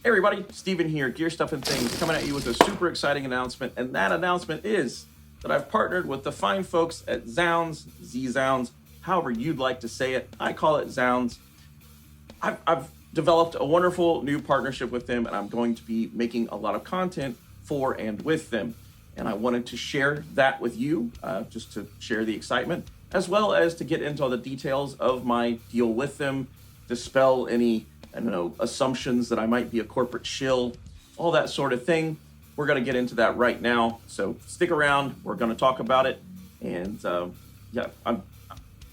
Hey everybody, Steven here, Gear Stuff and Things, coming at you with a super exciting announcement, and that announcement is that I've partnered with the fine folks at Zounds, Z-Zounds, however you'd like to say it. I call it Zounds. I've developed a wonderful new partnership with them, and I'm going to be making a lot of content for and with them. And I wanted to share that with you, just to share the excitement, as well as to get into all the details of my deal with them, dispel any assumptions that I might be a corporate shill, all that sort of thing. We're going to get into that right now. So stick around. We're going to talk about it. And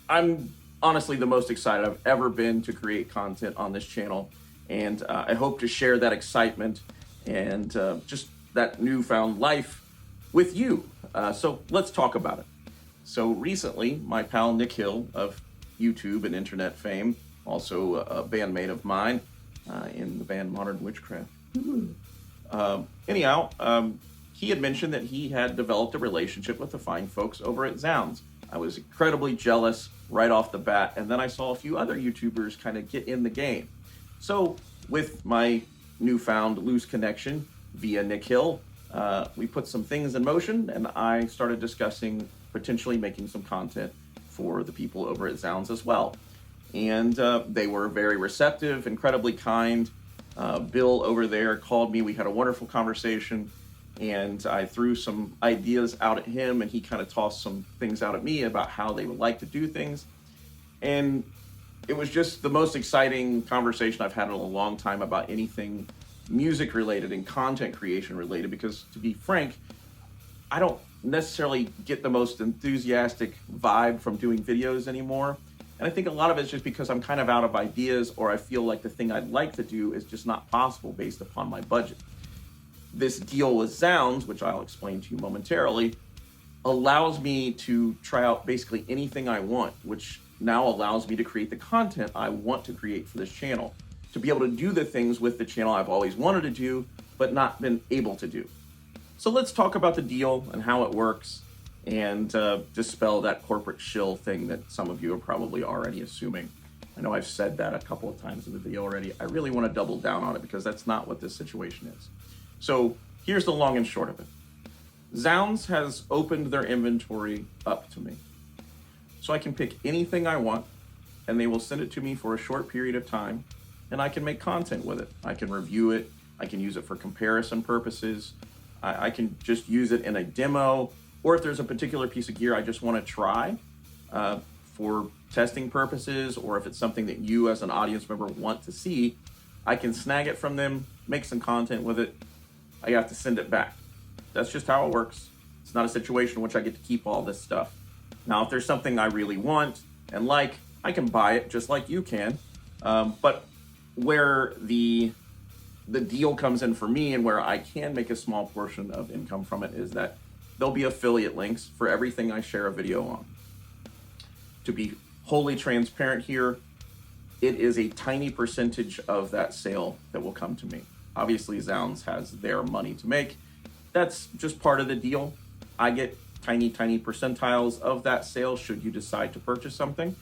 I'm honestly the most excited I've ever been to create content on this channel. And I hope to share that excitement and just that newfound life with you. So let's talk about it. So recently, my pal Nick Hill of YouTube and internet fame, also a bandmate of mine in the band Modern Witchcraft. He had mentioned that he had developed a relationship with the fine folks over at Zounds. I was incredibly jealous right off the bat, and then I saw a few other YouTubers kind of get in the game. So with my newfound loose connection via Nick Hill, we put some things in motion, and I started discussing potentially making some content for the people over at Zounds as well. And they were very receptive, incredibly kind. Bill over there called me. We had a wonderful conversation, and I threw some ideas out at him, and he kind of tossed some things out at me about how they would like to do things. And it was just the most exciting conversation I've had in a long time about anything music related and content creation related, because to be frank, I don't necessarily get the most enthusiastic vibe from doing videos anymore. And I think a lot of it's just because I'm kind of out of ideas, or I feel like the thing I'd like to do is just not possible based upon my budget. This deal with Zounds, which I'll explain to you momentarily, allows me to try out basically anything I want, which now allows me to create the content I want to create for this channel, to be able to do the things with the channel I've always wanted to do, but not been able to do. So let's talk about the deal and how it works, and dispel that corporate shill thing that some of you are probably already assuming. I know I've said that a couple of times in the video already. I really want to double down on it because that's not what this situation is. So here's the long and short of it. Zounds has opened their inventory up to me. So I can pick anything I want, and they will send it to me for a short period of time, and I can make content with it. I can review it. I can use it for comparison purposes. I can just use it in a demo, or if there's a particular piece of gear I just want to try for testing purposes, or if it's something that you as an audience member want to see, I can snag it from them, make some content with it. I have to send it back. That's just how it works. It's not a situation in which I get to keep all this stuff. Now, if there's something I really want and like, I can buy it just like you can. But where the deal comes in for me, and where I can make a small portion of income from it, is that there'll be affiliate links for everything I share a video on. To be wholly transparent here, it is a tiny percentage of that sale that will come to me. Obviously, Zounds has their money to make. That's just part of the deal. I get tiny percentiles of that sale should you decide to purchase something.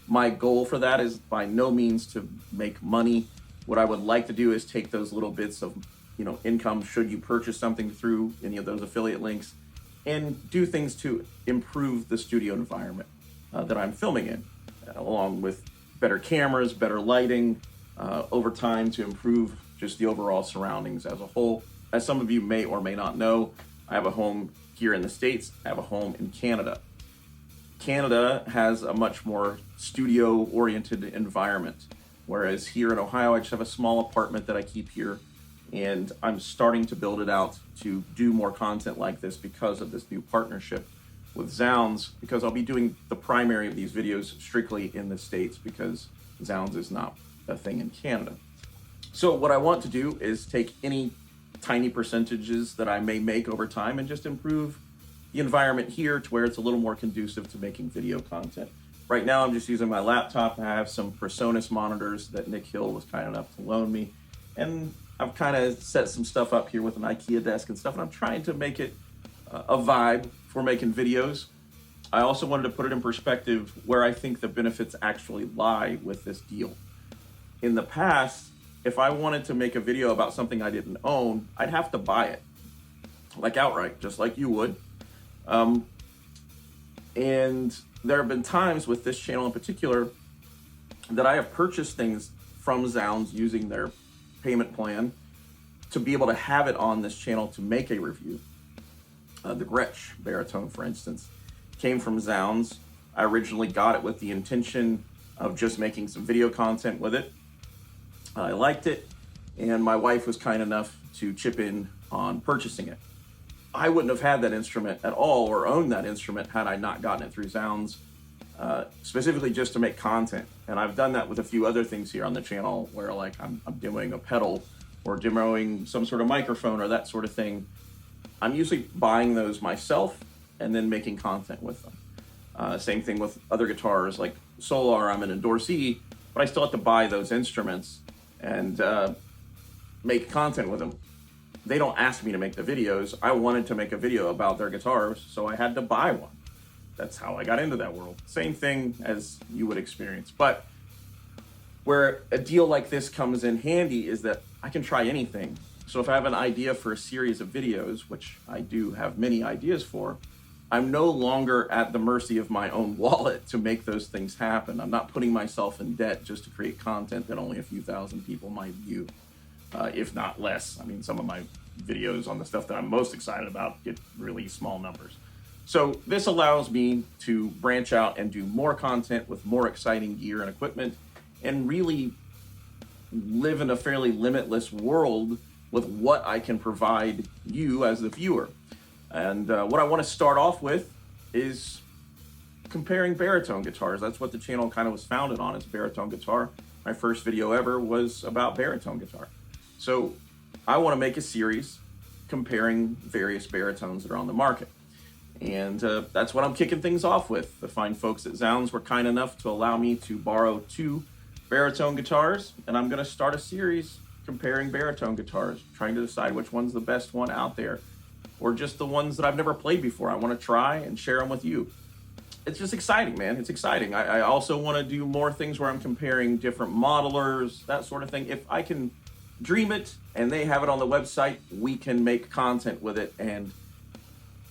My goal for that is by no means to make money. What I would like to do is take those little bits of income should you purchase something through any of those affiliate links, and do things to improve the studio environment that I'm filming in, along with better cameras, better lighting, over time to improve just the overall surroundings as a whole. As some of you may or may not know, I have a home here in the States. I have a home in Canada. Canada has a much more studio-oriented environment, whereas here in Ohio, I just have a small apartment that I keep here, and I'm starting to build it out to do more content like this because of this new partnership with Zounds, because I'll be doing the primary of these videos strictly in the States because Zounds is not a thing in Canada. So what I want to do is take any tiny percentages that I may make over time and just improve the environment here to where it's a little more conducive to making video content. Right now, I'm just using my laptop. I have some PreSonus monitors that Nick Hill was kind enough to loan me, and I've kind of set some stuff up here with an IKEA desk and stuff, and I'm trying to make it a vibe for making videos. I also wanted to put it in perspective where I think the benefits actually lie with this deal. In the past, if I wanted to make a video about something I didn't own, I'd have to buy it, like outright, just like you would. And there have been times with this channel in particular that I have purchased things from Zounds using their payment plan to be able to have it on this channel to make a review. The Gretsch Baritone, for instance, came from Zounds. I originally got it with the intention of just making some video content with it. I liked it, and my wife was kind enough to chip in on purchasing it. I wouldn't have had that instrument at all or owned that instrument had I not gotten it through Zounds, specifically just to make content. And I've done that with a few other things here on the channel where like I'm demoing a pedal or demoing some sort of microphone or that sort of thing. I'm usually buying those myself and then making content with them. Same thing with other guitars like Solar. I'm an endorsee, but I still have to buy those instruments and make content with them. They don't ask me to make the videos. I wanted to make a video about their guitars, so I had to buy one. That's how I got into that world. Same thing as you would experience. But where a deal like this comes in handy is that I can try anything. So if I have an idea for a series of videos, which I do have many ideas for, I'm no longer at the mercy of my own wallet to make those things happen. I'm not putting myself in debt just to create content that only a few thousand people might view. If not less. I mean, some of my videos on the stuff that I'm most excited about get really small numbers. So this allows me to branch out and do more content with more exciting gear and equipment and really live in a fairly limitless world with what I can provide you as the viewer. And what I want to start off with is comparing baritone guitars. That's what the channel kind of was founded on, is baritone guitar. My first video ever was about baritone guitar. So I want to make a series comparing various baritones that are on the market. And that's what I'm kicking things off with. The fine folks at Zounds were kind enough to allow me to borrow 2 baritone guitars, and I'm going to start a series comparing baritone guitars, trying to decide which one's the best one out there, or just the ones that I've never played before. I want to try and share them with you. It's just exciting, man. It's exciting. I also want to do more things where I'm comparing different modelers, that sort of thing. If I can dream it and they have it on the website, we can make content with it, and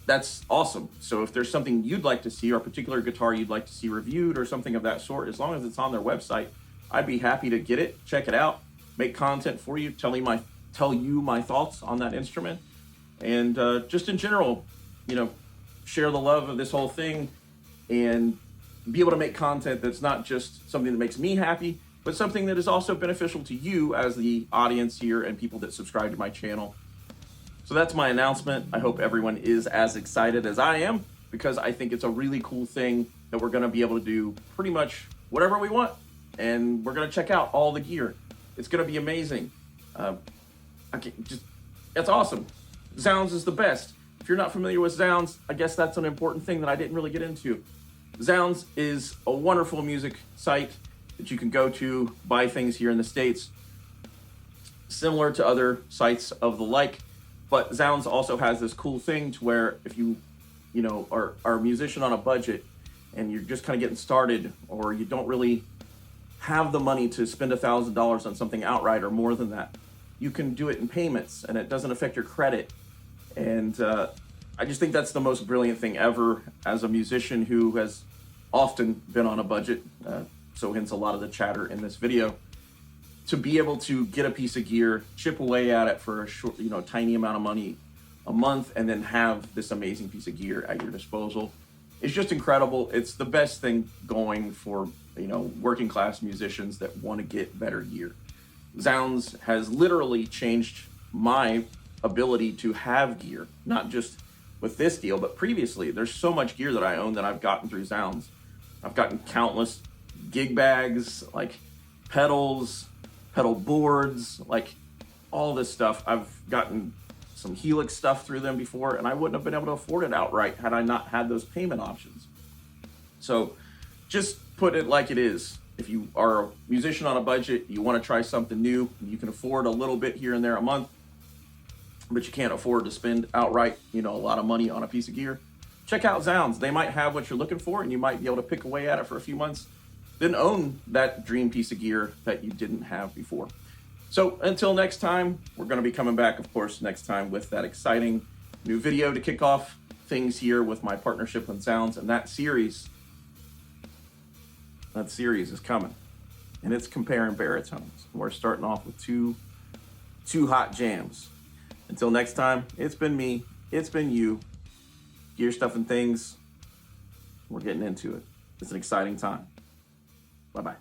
that's awesome. So if there's something you'd like to see, or a particular guitar you'd like to see reviewed or something of that sort, as long as it's on their website, I'd be happy to get it, check it out, make content for you, tell you my thoughts on that instrument, and just in general, share the love of this whole thing and be able to make content that's not just something that makes me happy, but something that is also beneficial to you as the audience here and people that subscribe to my channel. So that's my announcement. I hope everyone is as excited as I am, because I think it's a really cool thing that we're gonna be able to do pretty much whatever we want, and we're gonna check out all the gear. It's gonna be amazing. That's awesome. Zounds is the best. If you're not familiar with Zounds, I guess that's an important thing that I didn't really get into. Zounds is a wonderful music site that you can go to, buy things here in the States, similar to other sites of the like. But Zounds also has this cool thing to where if you are a musician on a budget and you're just kind of getting started, or you don't really have the money to spend $1,000 on something outright or more than that, you can do it in payments and it doesn't affect your credit. And I just think that's the most brilliant thing ever as a musician who has often been on a budget. So hence a lot of the chatter in this video. To be able to get a piece of gear, chip away at it for a short, tiny amount of money a month, and then have this amazing piece of gear at your disposal, it's just incredible. It's the best thing going for, working class musicians that want to get better gear. Zounds has literally changed my ability to have gear, not just with this deal, but previously. There's so much gear that I own that I've gotten through Zounds. I've gotten countless gig bags, like pedals, pedal boards, like all this stuff. I've gotten some Helix stuff through them before, and I wouldn't have been able to afford it outright had I not had those payment options. So just put it like it is. If you are a musician on a budget, you want to try something new, you can afford a little bit here and there a month, but you can't afford to spend outright, a lot of money on a piece of gear, check out Zounds. They might have what you're looking for, and you might be able to pick away at it for a few months, then own that dream piece of gear that you didn't have before. So until next time, we're going to be coming back, of course, next time with that exciting new video to kick off things here with my partnership with Sounds. And that series is coming. And it's comparing baritones. We're starting off with two hot jams. Until next time, it's been me, it's been you. Gear Stuff and Things. We're getting into it. It's an exciting time. Bye-bye.